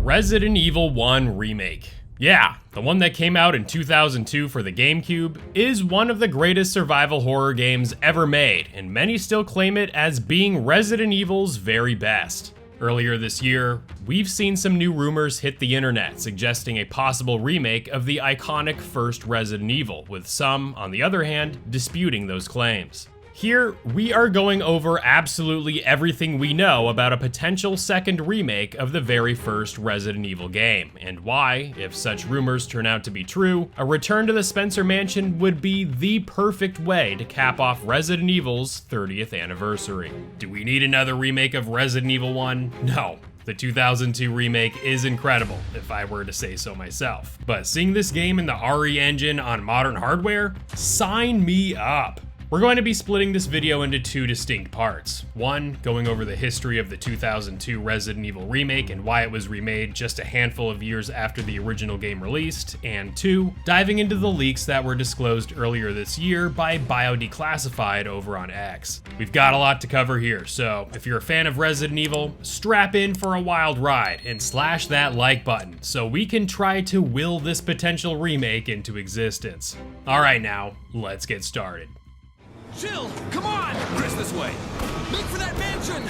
Resident Evil 1 Remake. Yeah, the one that came out in 2002 for the GameCube is one of the greatest survival horror games ever made, and many still claim it as being Resident Evil's very best. Earlier this year, we've seen some new rumors hit the internet suggesting a possible remake of the iconic first Resident Evil, with some, on the other hand, disputing those claims. Here, we are going over absolutely everything we know about a potential second remake of the very first Resident Evil game, and why, if such rumors turn out to be true, a return to the Spencer Mansion would be the perfect way to cap off Resident Evil's 30th anniversary. Do we need another remake of Resident Evil 1? No. The 2002 remake is incredible, if I were to say so myself. But seeing this game in the RE engine on modern hardware? Sign me up! We're going to be splitting this video into two distinct parts. One, going over the history of the 2002 Resident Evil remake and why it was remade just a handful of years after the original game released, and two, diving into the leaks that were disclosed earlier this year by Bio Declassified over on X. We've got a lot to cover here, so if you're a fan of Resident Evil, strap in for a wild ride and slash that like button so we can try to will this potential remake into existence. Alright now, let's get started. Jill, come on! Chris, this way. Make for that mansion!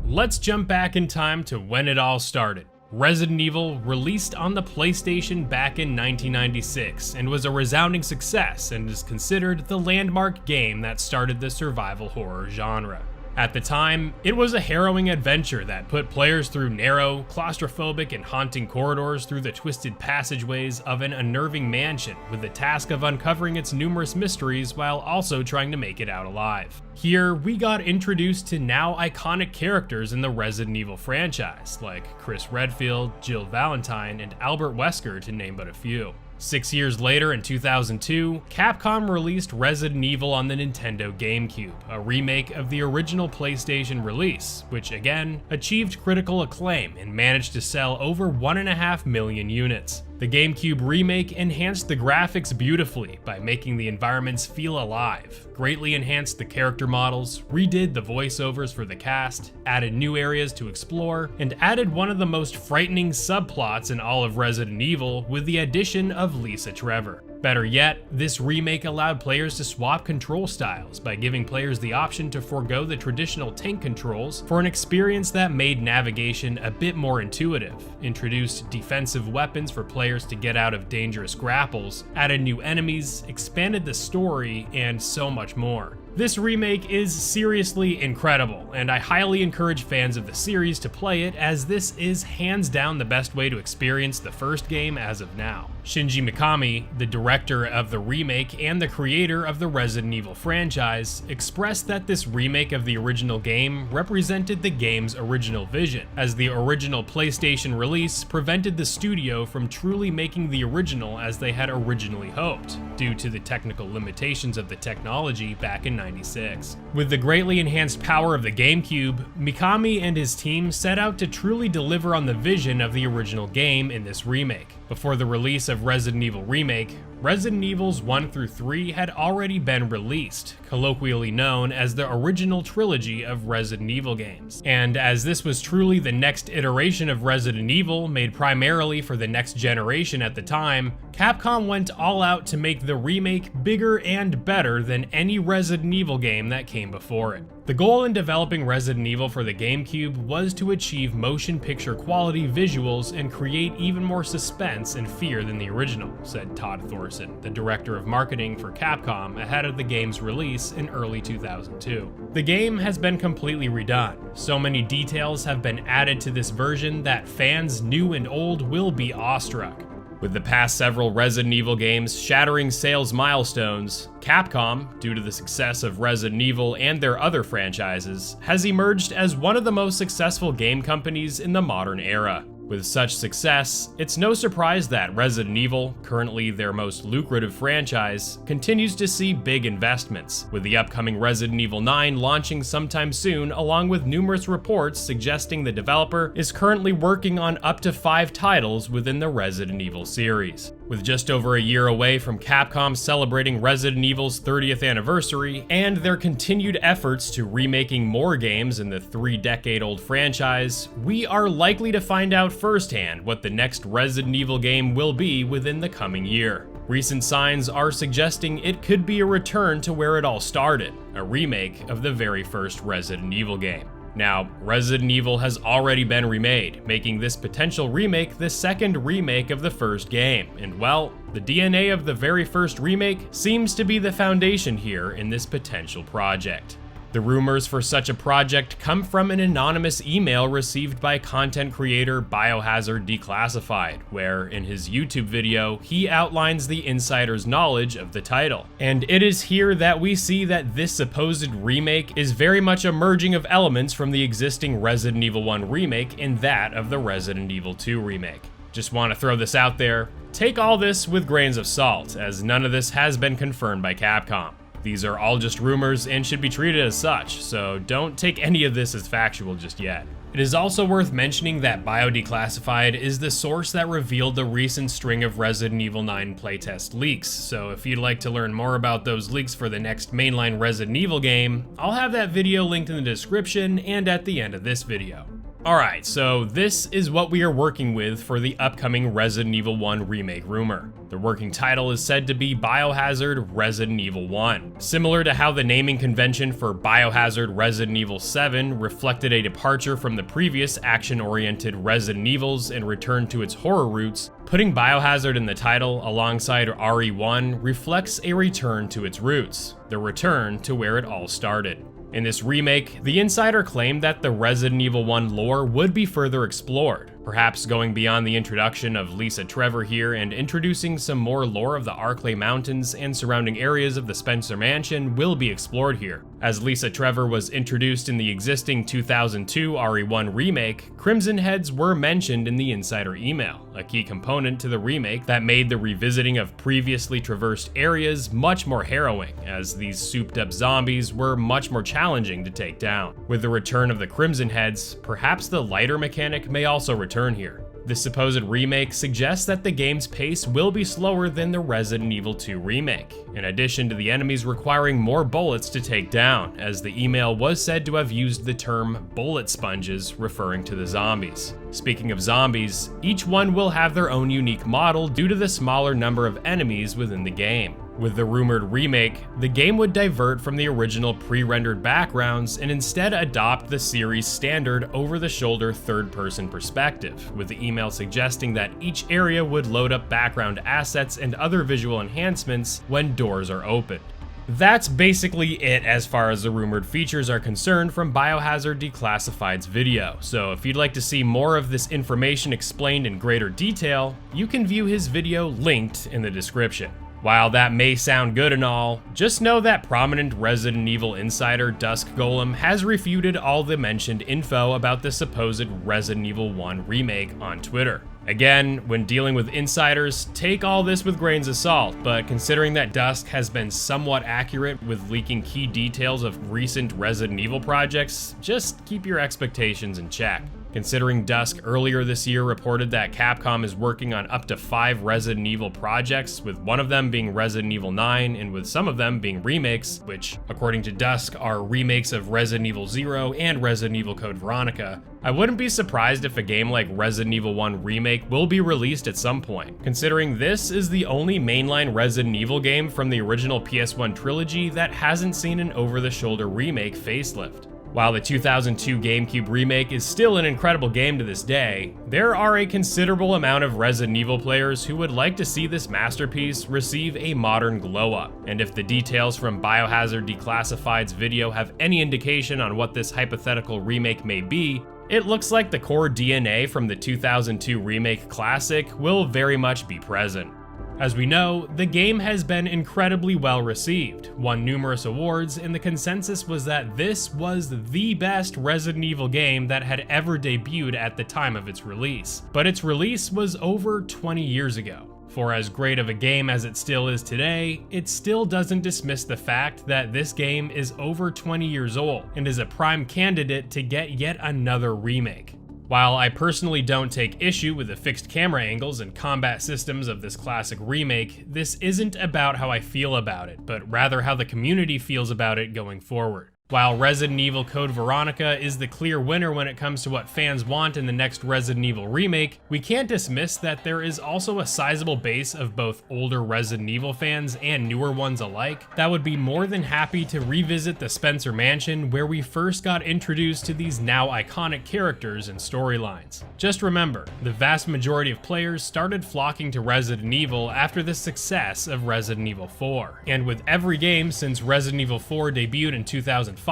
Let's jump back in time to when it all started. Resident Evil released on the PlayStation back in 1996 and was a resounding success and is considered the landmark game that started the survival horror genre. At the time, it was a harrowing adventure that put players through narrow, claustrophobic, and haunting corridors through the twisted passageways of an unnerving mansion with the task of uncovering its numerous mysteries while also trying to make it out alive. Here, we got introduced to now iconic characters in the Resident Evil franchise, like Chris Redfield, Jill Valentine, and Albert Wesker, to name but a few. 6 years later, in 2002, Capcom released Resident Evil on the Nintendo GameCube, a remake of the original PlayStation release, which again achieved critical acclaim and managed to sell over 1.5 million units. The GameCube remake enhanced the graphics beautifully by making the environments feel alive, greatly enhanced the character models, redid the voiceovers for the cast, added new areas to explore, and added one of the most frightening subplots in all of Resident Evil with the addition of Lisa Trevor. Better yet, this remake allowed players to swap control styles by giving players the option to forego the traditional tank controls for an experience that made navigation a bit more intuitive, introduced defensive weapons for players to get out of dangerous grapples, added new enemies, expanded the story, and so much more. This remake is seriously incredible, and I highly encourage fans of the series to play it, as this is hands down the best way to experience the first game as of now. Shinji Mikami, the director of the remake and the creator of the Resident Evil franchise, expressed that this remake of the original game represented the game's original vision, as the original PlayStation release prevented the studio from truly making the original as they had originally hoped, due to the technical limitations of the technology back in '96. With the greatly enhanced power of the GameCube, Mikami and his team set out to truly deliver on the vision of the original game in this remake. Before the release of Resident Evil Remake, Resident Evils 1 through 3 had already been released, colloquially known as the original trilogy of Resident Evil games. And as this was truly the next iteration of Resident Evil, made primarily for the next generation at the time, Capcom went all out to make the remake bigger and better than any Resident Evil game that came before it. The goal in developing Resident Evil for the GameCube was to achieve motion picture quality visuals and create even more suspense and fear than the original, said Todd Thorson, the director of marketing for Capcom ahead of the game's release in early 2002. The game has been completely redone. So many details have been added to this version that fans new and old will be awestruck. With the past several Resident Evil games shattering sales milestones, Capcom, due to the success of Resident Evil and their other franchises, has emerged as one of the most successful game companies in the modern era. With such success, it's no surprise that Resident Evil, currently their most lucrative franchise, continues to see big investments, with the upcoming Resident Evil 9 launching sometime soon, along with numerous reports suggesting the developer is currently working on up to 5 titles within the Resident Evil series. With just over a year away from Capcom celebrating Resident Evil's 30th anniversary, and their continued efforts to remaking more games in the 3-decade-old franchise, we are likely to find out firsthand what the next Resident Evil game will be within the coming year. Recent signs are suggesting it could be a return to where it all started, a remake of the very first Resident Evil game. Now, Resident Evil has already been remade, making this potential remake the second remake of the first game, and well, the DNA of the very first remake seems to be the foundation here in this potential project. The rumors for such a project come from an anonymous email received by content creator Biohazard Declassified, where in his YouTube video, he outlines the insider's knowledge of the title. And it is here that we see that this supposed remake is very much a merging of elements from the existing Resident Evil 1 remake and that of the Resident Evil 2 remake. Just want to throw this out there. Take all this with grains of salt, as none of this has been confirmed by Capcom. These are all just rumors and should be treated as such, so don't take any of this as factual just yet. It is also worth mentioning that Bio Declassified is the source that revealed the recent string of Resident Evil 9 playtest leaks, so if you'd like to learn more about those leaks for the next mainline Resident Evil game, I'll have that video linked in the description and at the end of this video. Alright, so this is what we are working with for the upcoming Resident Evil 1 remake rumor. The working title is said to be Biohazard Resident Evil 1. Similar to how the naming convention for Biohazard Resident Evil 7 reflected a departure from the previous action-oriented Resident Evils and returned to its horror roots, putting Biohazard in the title alongside RE1 reflects a return to its roots, the return to where it all started. In this remake, the insider claimed that the Resident Evil 1 lore would be further explored, perhaps going beyond the introduction of Lisa Trevor here and introducing some more lore of the Arklay Mountains and surrounding areas of the Spencer Mansion will be explored here. As Lisa Trevor was introduced in the existing 2002 RE1 remake, Crimson Heads were mentioned in the insider email, a key component to the remake that made the revisiting of previously traversed areas much more harrowing, as these souped-up zombies were much more challenging to take down. With the return of the Crimson Heads, perhaps the lighter mechanic may also return here. This supposed remake suggests that the game's pace will be slower than the Resident Evil 2 remake, in addition to the enemies requiring more bullets to take down, as the email was said to have used the term bullet sponges referring to the zombies. Speaking of zombies, each one will have their own unique model due to the smaller number of enemies within the game. With the rumored remake, the game would divert from the original pre-rendered backgrounds and instead adopt the series' standard over-the-shoulder third-person perspective, with the email suggesting that each area would load up background assets and other visual enhancements when doors are opened. That's basically it as far as the rumored features are concerned from Biohazard Declassified's video, so if you'd like to see more of this information explained in greater detail, you can view his video linked in the description. While that may sound good and all, just know that prominent Resident Evil insider Dusk Golem has refuted all the mentioned info about the supposed Resident Evil 1 remake on Twitter. Again, when dealing with insiders, take all this with grains of salt, but considering that Dusk has been somewhat accurate with leaking key details of recent Resident Evil projects, just keep your expectations in check. Considering Dusk earlier this year reported that Capcom is working on up to 5 Resident Evil projects, with one of them being Resident Evil 9 and with some of them being remakes, which according to Dusk are remakes of Resident Evil 0 and Resident Evil Code Veronica, I wouldn't be surprised if a game like Resident Evil 1 Remake will be released at some point, considering this is the only mainline Resident Evil game from the original PS1 trilogy that hasn't seen an over-the-shoulder remake facelift. While the 2002 GameCube remake is still an incredible game to this day, there are a considerable amount of Resident Evil players who would like to see this masterpiece receive a modern glow-up, and if the details from Biohazard Declassified's video have any indication on what this hypothetical remake may be, it looks like the core DNA from the 2002 remake classic will very much be present. As we know, the game has been incredibly well received, won numerous awards, and the consensus was that this was the best Resident Evil game that had ever debuted at the time of its release. But its release was over 20 years ago. For as great of a game as it still is today, it still doesn't dismiss the fact that this game is over 20 years old and is a prime candidate to get yet another remake. While I personally don't take issue with the fixed camera angles and combat systems of this classic remake, this isn't about how I feel about it, but rather how the community feels about it going forward. While Resident Evil Code Veronica is the clear winner when it comes to what fans want in the next Resident Evil remake, we can't dismiss that there is also a sizable base of both older Resident Evil fans and newer ones alike that would be more than happy to revisit the Spencer Mansion where we first got introduced to these now iconic characters and storylines. Just remember, the vast majority of players started flocking to Resident Evil after the success of Resident Evil 4, and with every game since Resident Evil 4 debuted in 2005,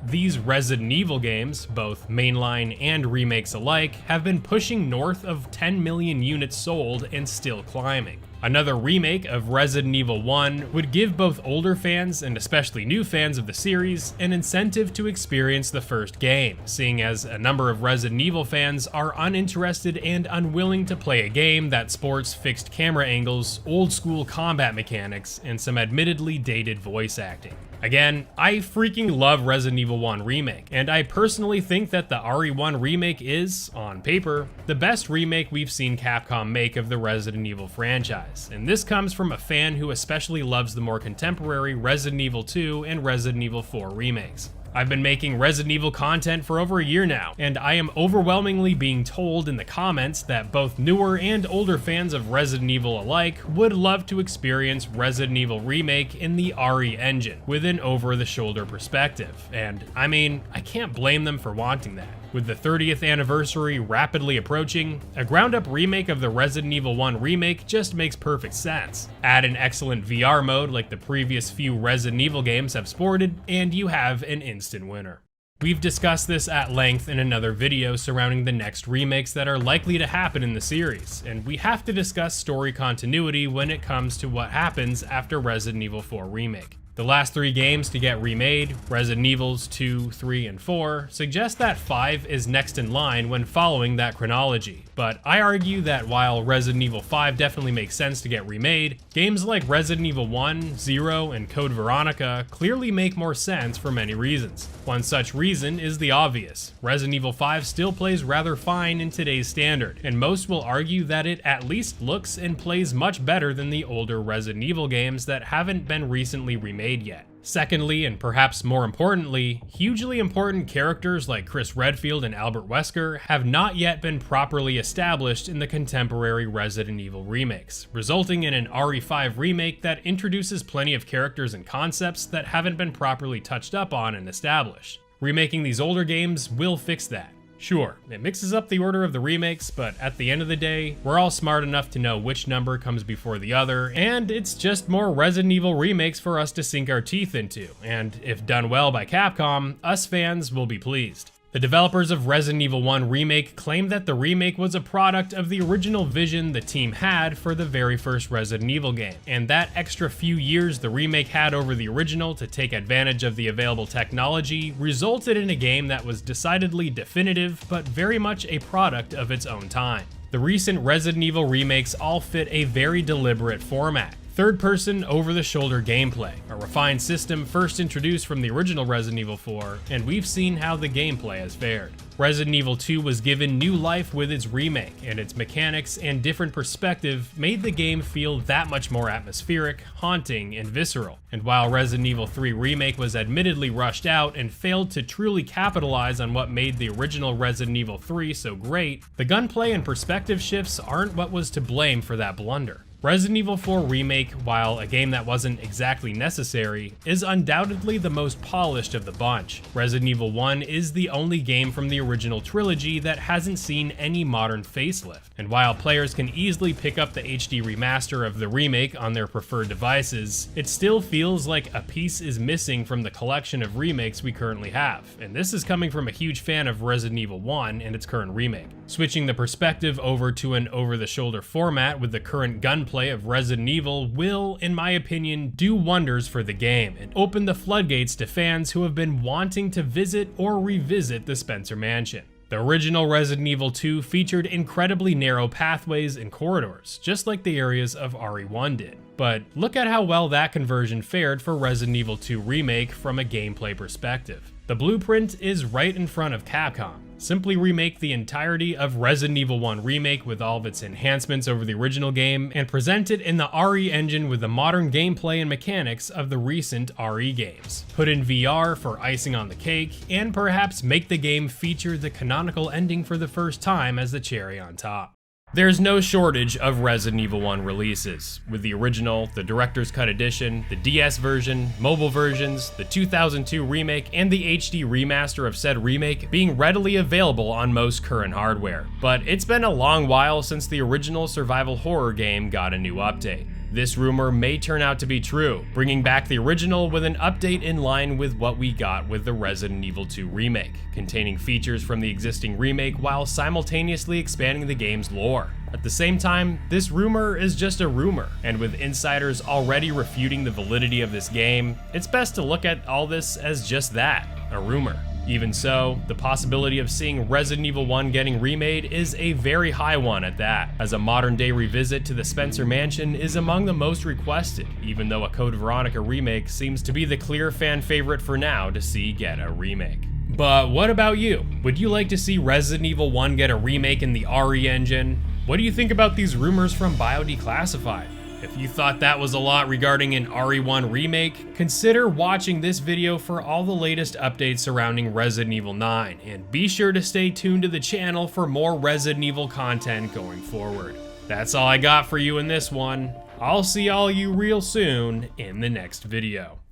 these Resident Evil games, both mainline and remakes alike, have been pushing north of 10 million units sold and still climbing. Another remake of Resident Evil 1 would give both older fans and especially new fans of the series an incentive to experience the first game, seeing as a number of Resident Evil fans are uninterested and unwilling to play a game that sports fixed camera angles, old school combat mechanics, and some admittedly dated voice acting. Again, I freaking love Resident Evil 1 Remake, and I personally think that the RE1 Remake is, on paper, the best remake we've seen Capcom make of the Resident Evil franchise, and this comes from a fan who especially loves the more contemporary Resident Evil 2 and Resident Evil 4 remakes. I've been making Resident Evil content for over a year now, and I am overwhelmingly being told in the comments that both newer and older fans of Resident Evil alike would love to experience Resident Evil Remake in the RE engine with an over-the-shoulder perspective, and I mean, I can't blame them for wanting that. With the 30th anniversary rapidly approaching, a ground-up remake of the Resident Evil 1 remake just makes perfect sense. Add an excellent VR mode like the previous few Resident Evil games have sported, and you have an instant winner. We've discussed this at length in another video surrounding the next remakes that are likely to happen in the series, and we have to discuss story continuity when it comes to what happens after Resident Evil 4 Remake. The last 3 games to get remade, Resident Evils 2, 3, and 4, suggest that 5 is next in line when following that chronology, but I argue that while Resident Evil 5 definitely makes sense to get remade, games like Resident Evil 1, 0, and Code Veronica clearly make more sense for many reasons. One such reason is the obvious. Resident Evil 5 still plays rather fine in today's standard, and most will argue that it at least looks and plays much better than the older Resident Evil games that haven't been recently remade yet. Secondly, and perhaps more importantly, hugely important characters like Chris Redfield and Albert Wesker have not yet been properly established in the contemporary Resident Evil remakes, resulting in an RE5 remake that introduces plenty of characters and concepts that haven't been properly touched up on and established. Remaking these older games will fix that. Sure, it mixes up the order of the remakes, but at the end of the day, we're all smart enough to know which number comes before the other, and it's just more Resident Evil remakes for us to sink our teeth into, and if done well by Capcom, us fans will be pleased. The developers of Resident Evil 1 Remake claim that the remake was a product of the original vision the team had for the very first Resident Evil game, and that extra few years the remake had over the original to take advantage of the available technology resulted in a game that was decidedly definitive, but very much a product of its own time. The recent Resident Evil remakes all fit a very deliberate format. Third-person, over-the-shoulder gameplay, a refined system first introduced from the original Resident Evil 4, and we've seen how the gameplay has fared. Resident Evil 2 was given new life with its remake, and its mechanics and different perspective made the game feel that much more atmospheric, haunting, and visceral. And while Resident Evil 3 Remake was admittedly rushed out and failed to truly capitalize on what made the original Resident Evil 3 so great, the gunplay and perspective shifts aren't what was to blame for that blunder. Resident Evil 4 Remake, while a game that wasn't exactly necessary, is undoubtedly the most polished of the bunch. Resident Evil 1 is the only game from the original trilogy that hasn't seen any modern facelift, and while players can easily pick up the HD remaster of the remake on their preferred devices, it still feels like a piece is missing from the collection of remakes we currently have, and this is coming from a huge fan of Resident Evil 1 and its current remake. Switching the perspective over to an over-the-shoulder format with the current gunplay of Resident Evil will, in my opinion, do wonders for the game and open the floodgates to fans who have been wanting to visit or revisit the Spencer Mansion. The original Resident Evil 2 featured incredibly narrow pathways and corridors, just like the areas of RE1 did. But look at how well that conversion fared for Resident Evil 2 Remake from a gameplay perspective. The blueprint is right in front of Capcom. Simply remake the entirety of Resident Evil 1 Remake with all of its enhancements over the original game, and present it in the RE engine with the modern gameplay and mechanics of the recent RE games. Put in VR for icing on the cake, and perhaps make the game feature the canonical ending for the first time as the cherry on top. There's no shortage of Resident Evil 1 releases, with the original, the Director's Cut Edition, the DS version, mobile versions, the 2002 remake, and the HD remaster of said remake being readily available on most current hardware. But it's been a long while since the original survival horror game got a new update. This rumor may turn out to be true, bringing back the original with an update in line with what we got with the Resident Evil 2 remake, containing features from the existing remake while simultaneously expanding the game's lore. At the same time, this rumor is just a rumor, and with insiders already refuting the validity of this game, it's best to look at all this as just that, a rumor. Even so, the possibility of seeing Resident Evil 1 getting remade is a very high one at that, as a modern-day revisit to the Spencer Mansion is among the most requested, even though a Code Veronica remake seems to be the clear fan favorite for now to see get a remake. But what about you? Would you like to see Resident Evil 1 get a remake in the RE engine? What do you think about these rumors from Bio Declassified? If you thought that was a lot regarding an RE1 remake, consider watching this video for all the latest updates surrounding Resident Evil 9, and be sure to stay tuned to the channel for more Resident Evil content going forward. That's all I got for you in this one. I'll see all you real soon in the next video.